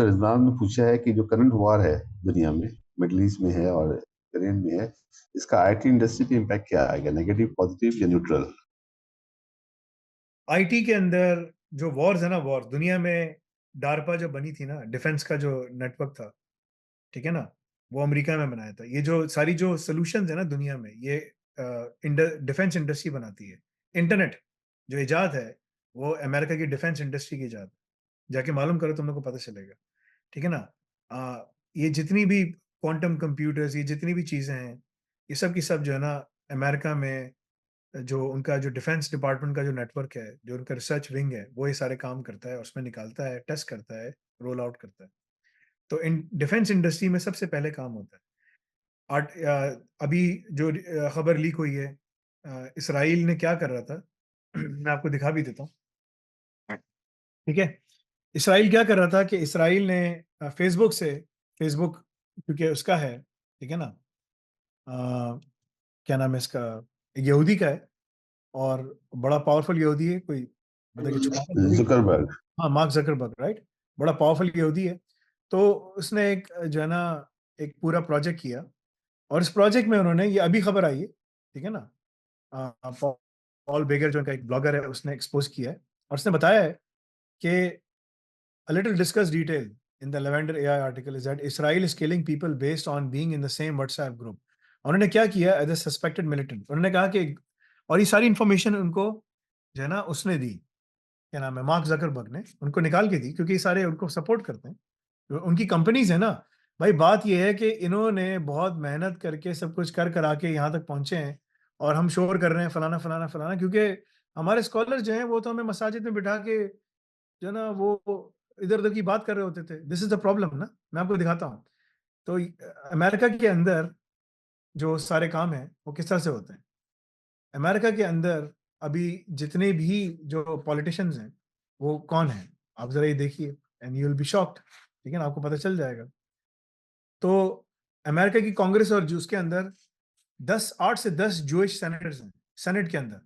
रिजवान ने पूछा है कि जो करंट वॉर है दुनिया में, मिडल ईस्ट में है और यूक्रेन में है, इसका आईटी इंडस्ट्री पे इम्पैक्ट क्या आएगा, नेगेटिव, पॉजिटिव या न्यूट्रल? आईटी के अंदर जो वॉर्स है ना, वॉर दुनिया में, डारपा जो बनी थी ना, डिफेंस का जो नेटवर्क था, ठीक है ना, वो अमेरिका में बनाया था। ये जो सारी जो सोल्यूशंस है ना दुनिया में, ये डिफेंस इंडस्ट्री बनाती है। इंटरनेट जो इजाद है, वो अमेरिका की डिफेंस इंडस्ट्री की इजाद। जाके मालूम करो, तुम लोग को पता चलेगा, ठीक है ना। ये जितनी भी क्वांटम कंप्यूटर्स, ये जितनी भी चीजें हैं, ये सब की सब जो है ना, अमेरिका में जो उनका जो डिफेंस डिपार्टमेंट का जो नेटवर्क है, जो उनका रिसर्च विंग है, वो ये सारे काम करता है, और उसमें निकालता है, टेस्ट करता है, रोल आउट करता है। तो इन डिफेंस इंडस्ट्री में सबसे पहले काम होता है। अभी जो खबर लीक हुई है, इसराइल ने क्या कर रहा था, मैं आपको दिखा भी देता हूँ, ठीक है। इसराइल क्या कर रहा था कि इसराइल ने फेसबुक से, फेसबुक क्योंकि उसका है, ठीक है ना, अ, क्या नाम है इसका, एक यहूदी का है, और बड़ा पावरफुल यहूदी है, कोई मतलब कि छुपाने थोड़ी। जुकरबर्ग। हाँ, मार्क जकरबर्ग, राइट। बड़ा पावरफुल यहूदी है। तो उसने एक जो है ना, एक पूरा प्रोजेक्ट किया, और इस प्रोजेक्ट में उन्होंने, ये अभी खबर आई है, ठीक है ना, पॉल बेगर जो उनका एक ब्लॉगर है, उसने एक्सपोज किया है, और उसने बताया है कि a little discussed detail in the Lavender AI article is that Israel is killing people based on being in the same WhatsApp group. उन्होंने क्या किया, एज ए सस्पेक्टेड मिलिटेंट उन्होंने कहा कि, और ये सारी इंफॉर्मेशन उनको जो है ना उसने दी, क्या नाम है, मार्क जकरबर्ग ने उनको निकाल के दी, क्योंकि ये सारे उनको सपोर्ट करते हैं, तो उनकी कंपनीज है ना। भाई बात ये है कि इन्होंने बहुत मेहनत करके सब कुछ कर करा के यहाँ तक पहुंचे हैं, और हम शोर कर रहे हैं फलाना फलाना फलाना, क्योंकि हमारे स्कॉलर जो हैं वो तो हमें मसाजिद में बिठा के जो है ना, वो इधर उधर की बात कर रहे होते थे। दिस इज द प्रॉब्लम ना, मैं आपको दिखाता हूँ। तो अमेरिका के अंदर जो सारे काम हैं वो किस तरह से होते हैं। अमेरिका के अंदर अभी जितने भी जो पॉलिटिशियंस हैं, वो कौन है, आप जरा ये देखिए, and you will be shocked, ठीक है ना, आपको पता चल जाएगा। तो अमेरिका की कांग्रेस और जो उसके अंदर 8 से 10 जूइश सेनेटर्स हैं, सेनेट के अंदर,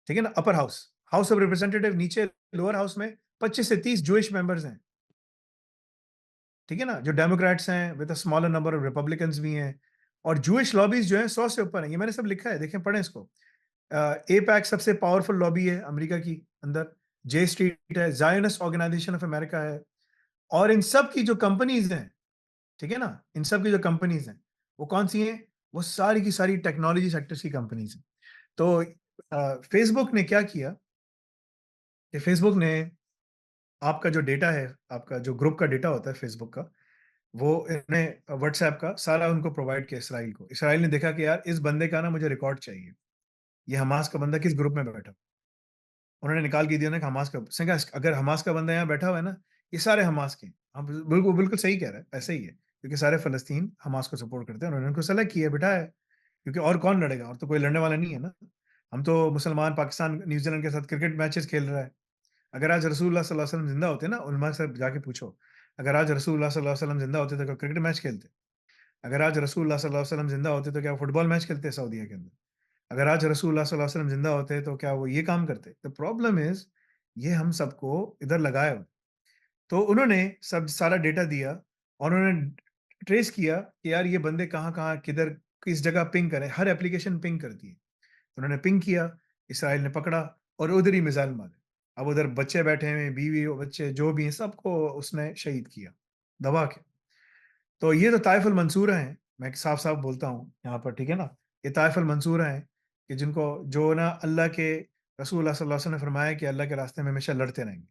ठीक है ना, upper house, house of representative नीचे, लोअर हाउस में 25 से 30 जूइश मेंबर्स हैं, ठीक है ना, जो डेमोक्रेट्स हैं, with a smaller number of Republicans भी हैं, और जूइश लॉबीज जो है 100 से ऊपर है। ये मैंने सब लिखा है, देखें पढ़ें इसको। एपैक सबसे पावरफुल लॉबी है अमेरिका की अंदर, जे स्ट्रीट है, जायनस ऑर्गेनाइजेशन ऑफ अमेरिका है, और इन सब की जो कंपनीज हैं, ठीक है ना, इन सब की जो कंपनीज हैं, वो कौन सी हैं, वो सारी की सारी टेक्नोलॉजी सेक्टर्स की कंपनीज हैं। तो फेसबुक ने क्या किया कि फेसबुक ने आपका जो डेटा है, आपका जो ग्रुप का डेटा होता है फेसबुक का, वो इन्हें व्हाट्सएप का सारा उनको प्रोवाइड किया इसराइल को। इसराइल ने देखा कि यार इस बंदे का ना मुझे रिकॉर्ड चाहिए, ये हमास का बंदा किस ग्रुप में बैठा। उन्होंने निकाल के दिया ना कि हमास का, उसने कहा अगर हमास का बंदा यहाँ बैठा हुआ है ना, ये सारे हमास के हैं। हम बिल्कुल बिल्कुल सही कह रहे हैं, ऐसे ही है, क्योंकि सारे फलस्तीन हमास को सपोर्ट करते हैं। उन्होंने उनको सेलेक्ट किया, बिठाया है, क्योंकि और कौन लड़ेगा, और तो कोई लड़ने वाला नहीं है ना। हम तो मुसलमान, पाकिस्तान न्यूजीलैंड के साथ क्रिकेट मैचेस खेल रहा है। अगर आज रसूलुल्लाह सल्लल्लाहु अलैहि वसल्लम जिंदा होते ना, उलमा से जाके पूछो, अगर आज रसूलुल्लाह सल्लल्लाहु अलैहि वसल्लम जिंदा होते तो क्या क्रिकेट मैच खेलते? अगर आज रसूलुल्लाह सल्लल्लाहु अलैहि वसल्लम जिंदा होते तो क्या फुटबॉल मैच खेलते सऊदीया के अंदर? अगर आज रसूलुल्लाह सल्लल्लाहु अलैहि वसल्लम जिंदा होते तो क्या वो ये काम करते? द प्रॉब्लम इज, ये हम सबको इधर लगाया हुआ। तो उन्होंने सब सारा डेटा दिया, और उन्होंने ट्रेस किया कि यार ये बंदे कहाँ कहाँ किधर किस जगह पिंग करें, हर एप्लीकेशन पिंग करती है। उन्होंने पिंग किया, इसराइल ने पकड़ा, और उधर ही मिसाइल मारे। अब उधर बच्चे बैठे हैं, बीवी और बच्चे जो भी हैं, सबको उसने शहीद किया दबा के। तो ये तो ताइफुल मंसूरा हैं, मैं साफ साफ बोलता हूँ यहाँ पर, ठीक है ना। ये ताइफुल मंसूरा हैं कि जिनको, जो ना अल्लाह के रसूल सल्लल्लाहु अलैहि वसल्लम ने फरमाया कि अल्लाह के रास्ते में हमेशा लड़ते रहेंगे,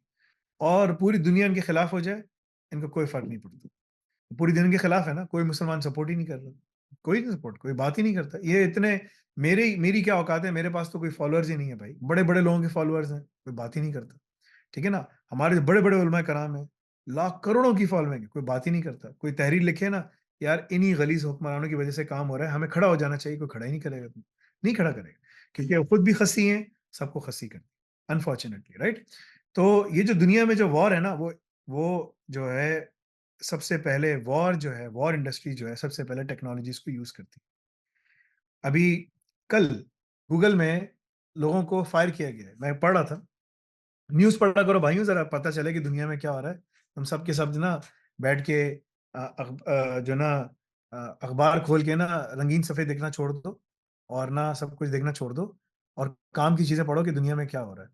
और पूरी दुनिया इनके खिलाफ हो जाए, इनको कोई फर्क नहीं पड़ता। पूरी दुनिया के खिलाफ है ना, कोई मुसलमान सपोर्ट ही नहीं कर रहा, कोई नहीं सपोर्ट, कोई बात ही नहीं करता। ये इतने, मेरी क्या औकात है, मेरे पास तो कोई फॉलोअर्स ही नहीं है भाई, बड़े बड़े लोगों के फॉलोअर्स हैं, कोई बात ही नहीं करता, ठीक है ना। हमारे बड़े बड़े उलमा कराम है, लाख करोड़ों की फॉलोइंग है, कोई बात ही नहीं करता। कोई तहरीर लिखे ना, यार इन्हीं गलीज हुक्मरानों की वजह से काम हो रहा है, हमें खड़ा हो जाना चाहिए, कोई खड़ा ही नहीं करेगा, नहीं खड़ा करेगा, क्योंकि वो खुद भी खस्सी हैं, सबको खस्सी करते हैं अनफॉर्चुनेटली, राइट। तो ये जो दुनिया में जो वॉर है ना, वो जो है, सबसे पहले वॉर जो है, वॉर इंडस्ट्री जो है, सबसे पहले टेक्नोलॉजीज को यूज करती है। अभी कल गूगल में लोगों को फायर किया गया है, मैं पढ़ रहा था, न्यूज पढ़ा करो भाइयों, जरा पता चले कि दुनिया में क्या हो रहा है। तुम सब के सब ना बैठ के जो ना अखबार खोल के ना रंगीन सफेद देखना छोड़ दो, और ना सब कुछ देखना छोड़ दो, और काम की चीजें पढ़ो कि दुनिया में क्या हो रहा है।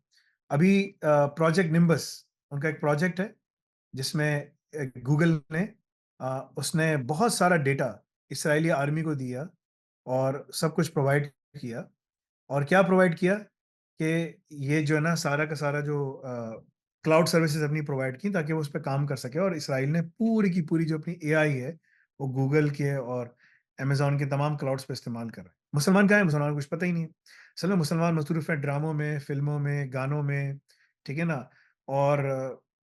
अभी प्रोजेक्ट निम्बस, उनका एक प्रोजेक्ट है जिसमें गूगल ने उसने बहुत सारा डेटा इसराइली आर्मी को दिया और सब कुछ प्रोवाइड किया। और क्या प्रोवाइड किया कि ये जो है ना सारा का सारा जो क्लाउड सर्विसेज अपनी प्रोवाइड की ताकि वो उस पर काम कर सके, और इसराइल ने पूरी की पूरी जो अपनी एआई है वो गूगल के और अमेजोन के तमाम क्लाउड्स पे इस्तेमाल कर रहे हैं। मुसलमान कहाँ है? मुसलमान को कुछ पता ही नहीं है। असल में मुसलमान मसरूफ है ड्रामों में, फिल्मों में, गानों में, ठीक है ना, और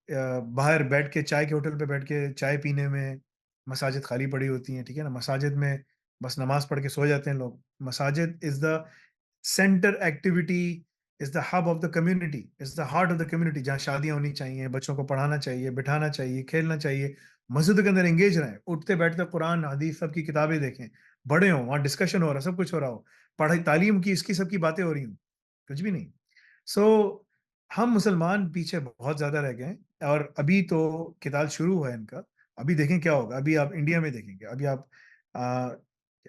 बाहर बैठ के चाय के होटल पे बैठ के चाय पीने में। मसाजिद खाली पड़ी होती हैं, ठीक है ना, मसाजिद में बस नमाज पढ़ के सो जाते हैं लोग। मसाजिद is the centre activity, is the hub of the community, is the heart of the community, जहाँ शादियां होनी चाहिए, बच्चों को पढ़ाना चाहिए, बिठाना चाहिए, खेलना चाहिए, मस्जिद के अंदर एंगेज रहें, उठते बैठते कुरान हदीस सब की किताबें देखें, बड़े हों, वहाँ डिस्कशन हो रहा है, सब कुछ हो रहा हो, पढ़ाई तालीम की इसकी सबकी बातें हो रही हूँ, कुछ भी नहीं। सो हम मुसलमान पीछे बहुत ज्यादा रह गए हैं, और अभी तो किताल शुरू हुआ है इनका। अभी देखें क्या होगा। अभी आप इंडिया में देखेंगे, अभी आप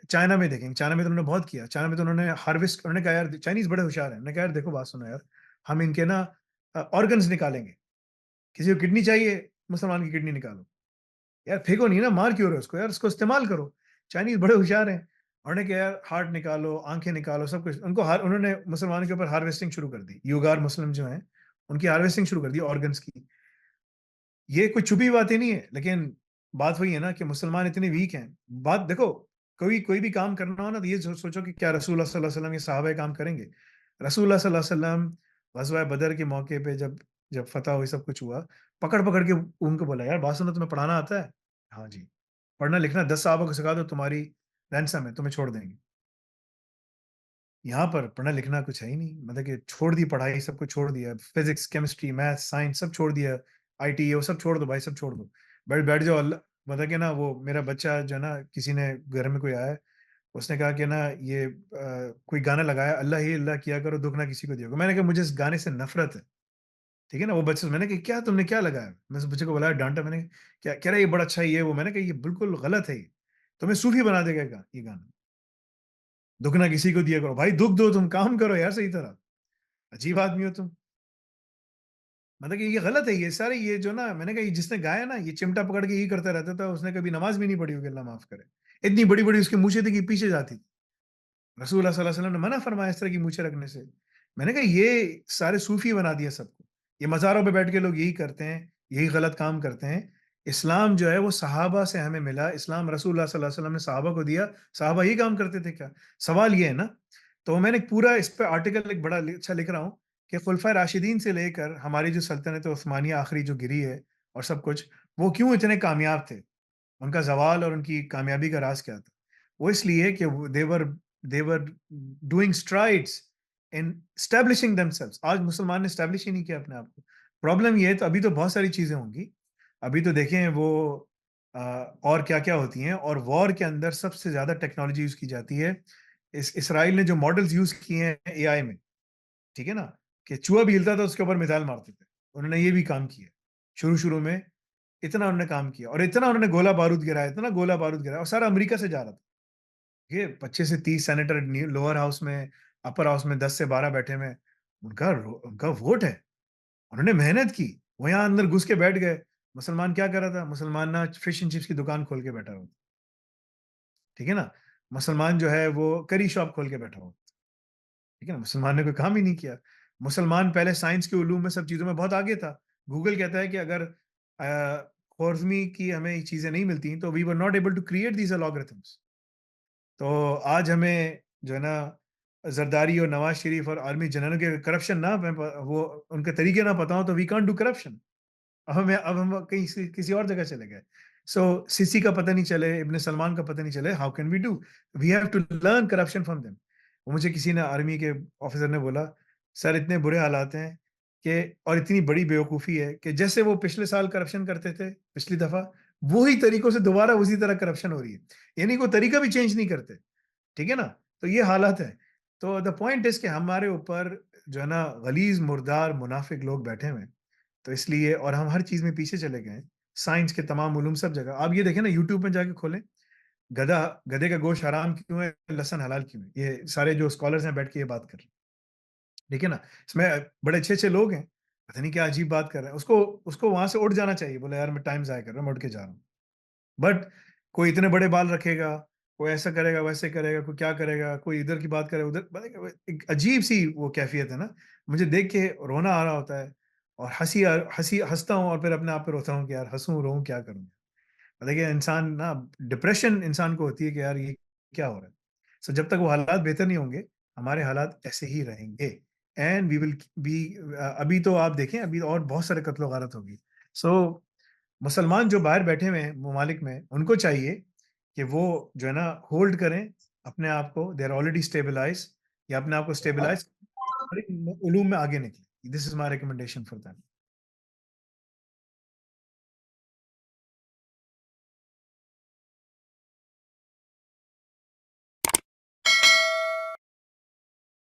चाइना में देखेंगे। चाइना में तो उन्होंने बहुत किया। चाइना में तो उन्होंने हार्वेस्ट, उन्होंने कहा यार चाइनीज बड़े होशियार हैं, उन्होंने कहा यार देखो बात सुनो यार, हम इनके ना ऑर्गन्स निकालेंगे। किसी को किडनी चाहिए, मुसलमान की किडनी निकालो। यार फेंको नहीं ना, मार क्यों रहे हो उसको, यार उसको इस्तेमाल करो। चाइनीज बड़े होशियार हैं, उन्होंने कहा यार हार्ट निकालो, आंखें निकालो, सब कुछ उनको उन्होंने मुसलमानों के ऊपर हार्वेस्टिंग शुरू कर दी। युगार मुस्लिम जो हैं उनकी हार्वेस्टिंग शुरू कर दी ऑर्गन्स की। ये कोई छुपी बातें नहीं है, लेकिन बात वही है ना कि मुसलमान इतने वीक हैं। बात देखो, कोई कोई भी काम करना हो ना तो ये सोचो कि क्या रसूलुल्लाह सल्लल्लाहु अलैहि वसल्लम ये सहाबा काम करेंगे। रसूलुल्लाह सल्लल्लाहु अलैहि वसल्लम गज़वा बदर के मौके पे जब जब फतह हुई, सब कुछ हुआ, पकड़ पकड़ के उनको बोला यार बात सुनो, तुम्हें पढ़ाना आता है? हाँ जी। पढ़ना लिखना 10 साहबा को सिखा दो, तुम्हारी रैंसम है, तुम्हें छोड़ देंगे। यहाँ पर पढ़ना लिखना कुछ है ही नहीं, मतलब कि छोड़ दी पढ़ाई, सब कुछ छोड़ दिया, फिजिक्स, केमिस्ट्री, मैथ, साइंस सब छोड़ दिया, आईटी ये वो सब छोड़ दो भाई, सब छोड़ दो। बैठ बैठ जाओ। अल्लाह मतलब कि ना, वो मेरा बच्चा जो है ना, किसी ने घर में कोई आया है, उसने कहा कि ना ये कोई गाना लगाया, अल्लाह ही अल्लाह किया करो, दुख ना किसी को दिया करो। मैंने कहा मुझे इस गाने से नफरत है, ठीक है ना। वो बच्चे, मैंने कहा क्या तुमने क्या लगाया? मैं उस बच्चे को बुलाया, डांटा, मैंने क्या कह रहा है, ये बड़ा अच्छा है ये वो। मैंने कहा ये बिल्कुल गलत है, ये तुम्हें सूफी बना देगा ये गाना। दुख ना किसी को दिया करो, भाई दुख दो, तुम काम करो यार सही तरह। अजीब आदमी हो तुम। मतलब कि ये गलत है, ये सारे ये जो ना, मैंने कहा ये जिसने गाया ना, ये चिमटा पकड़ के यही करता रहता था, उसने कभी नमाज भी नहीं पढ़ी होगी, अल्लाह माफ करे। इतनी बड़ी बड़ी उसकी मूछें थी कि पीछे जाती थी। रसूलुल्लाह सल्लल्लाहु अलैहि वसल्लम ने मना फरमाया इस तरह की मूछें रखने से। मैंने कहा ये सारे सूफी बना दिया सबको। ये मज़ारों पे बैठ के लोग यही करते हैं, यही गलत काम करते हैं। इस्लाम जो है वो सहाबा से हमें मिला, इस्लाम रसूलुल्लाह सल्लल्लाहु अलैहि वसल्लम ने सहाबा को दिया। सहाबा यही काम करते थे क्या? सवाल ये है ना। तो मैंने पूरा इस पे आर्टिकल एक बड़ा अच्छा लिख रहा हूँ कि खुलफाए राशिदीन से लेकर हमारी जो सल्तनत उस्मानिया आखिरी जो गिरी है और सब कुछ, वो क्यों इतने कामयाब थे? उनका ज़वाल और उनकी कामयाबी का राज़ क्या था? वो इसलिए कि वो they were doing strides in establishing themselves. आज मुसलमान ने एस्टेब्लिश ही नहीं किया अपने आप को। प्रॉब्लम ये है, तो अभी तो बहुत सारी चीज़ें होंगी। अभी तो देखें वो और क्या-क्या होती हैं, और वॉर के अंदर सबसे ज़्यादा टेक्नोलॉजी यूज़ की जाती है। इसराइल ने जो मॉडल्स यूज़ किए हैं एआई में, ठीक है ना? कि चूहा भी हिलता था उसके ऊपर मिसाइल मारते थे। उन्होंने ये भी काम किया। शुरू-शुरू में इतना उन्होंने काम किया, और इतना उन्होंने गोला बारूद गिराया, इतना गोला बारूद गिराया, और सारा अमेरिका से जा रहा था। ये 25 से 30 सेनेटर लोअर हाउस में, अपर हाउस में 10 से 12 बैठे हुए हैं। उनका वोट है। उन्होंने मेहनत की। वो यहाँ अंदर घुस के बैठ गए। मुसलमान क्या कर रहा था? मुसलमान ना फिश एंड चिप्स की दुकान खोल के बैठा हुआ था, ठीक है ना? मुसलमान जो है वो करी शॉप खोल के बैठा हुआ, ठीक है ना? मुसलमान ने कोई काम ही नहीं किया। मुसलमान पहले साइंस के उलूम में, सब चीज़ों में बहुत आगे था। गूगल कहता है कि अगर ख्वारिज़मी की हमें ये चीज़ें नहीं मिलती, तो we were not able to create these algorithms. तो आज हमें जो है ना, ज़रदारी और नवाज़ शरीफ और आर्मी जनरल के करप्शन ना वो उनके तरीके ना पता हो, तो वी कांट डू करप्शन। अब हम कहीं किसी और जगह चले गए। सो सिसी का पता नहीं चले, इब्न सलमान का पता नहीं चले, how can we do? We have to learn corruption from them. वो मुझे किसी ने, आर्मी के ऑफिसर ने बोला, सर इतने बुरे हालात हैं कि, और इतनी बड़ी बेवकूफ़ी है कि जैसे वो पिछले साल करप्शन करते थे, पिछली दफ़ा, वही तरीकों से दोबारा उसी तरह करप्शन हो रही है। यानी कोई तरीका भी चेंज नहीं करते, ठीक है ना? तो ये हालात है। तो द पॉइंट इज़ कि हमारे ऊपर जो है ना गलीज़, मुर्दार, मुनाफ़िक लोग बैठे हुए हैं। तो इसलिए, और हम हर चीज़ में पीछे चले गए हैं। साइंस के तमाम उलूम सब जगह। आप ये देखें ना, यूट्यूब में जाके खोलें, गधे का गोश्त हराम क्यों है, लहसुन हलाल क्यों है, ये सारे जो स्कॉलर्स हैं बैठ के ये बात कर रहे हैं। ठीक है ना? इसमें बड़े अच्छे-अच्छे लोग हैं, पता नहीं क्या अजीब बात कर रहे हैं। उसको उसको वहाँ से उठ जाना चाहिए, बोले यार मैं टाइम ज़ाया कर रहा हूँ, मैं उठ के जा रहा हूँ। बट कोई इतने बड़े बाल रखेगा, कोई ऐसा करेगा, वैसे करेगा, कोई क्या करेगा, कोई इधर की बात करे, उधर पता है, एक अजीब-सी वो कैफ़ियत है ना, मुझे देख के रोना आ रहा होता है और हँसी हँसता हूँ और फिर अपने आप पे रोता हूँ कि यार हँसूँ, रोऊँ, क्या करूँ? देखिए इंसान ना, डिप्रेशन इंसान को होती है कि यार ये क्या हो रहा है? सो जब तक वो हालात बेहतर नहीं होंगे, हमारे हालात ऐसे ही रहेंगे एंड वी विल बी अभी तो आप देखें, अभी और बहुत सारे कत्लो-गारत होगी। सो मुसलमान जो बाहर बैठे हुए हैं ममालिक में, उनको चाहिए कि वो जो है ना होल्ड करें अपने आप को, दे आर ऑलरेडी स्टेबलाइज़, या अपने आप को स्टेबलाइज़ उलूम में आगे निकलें। This is my recommendation for them.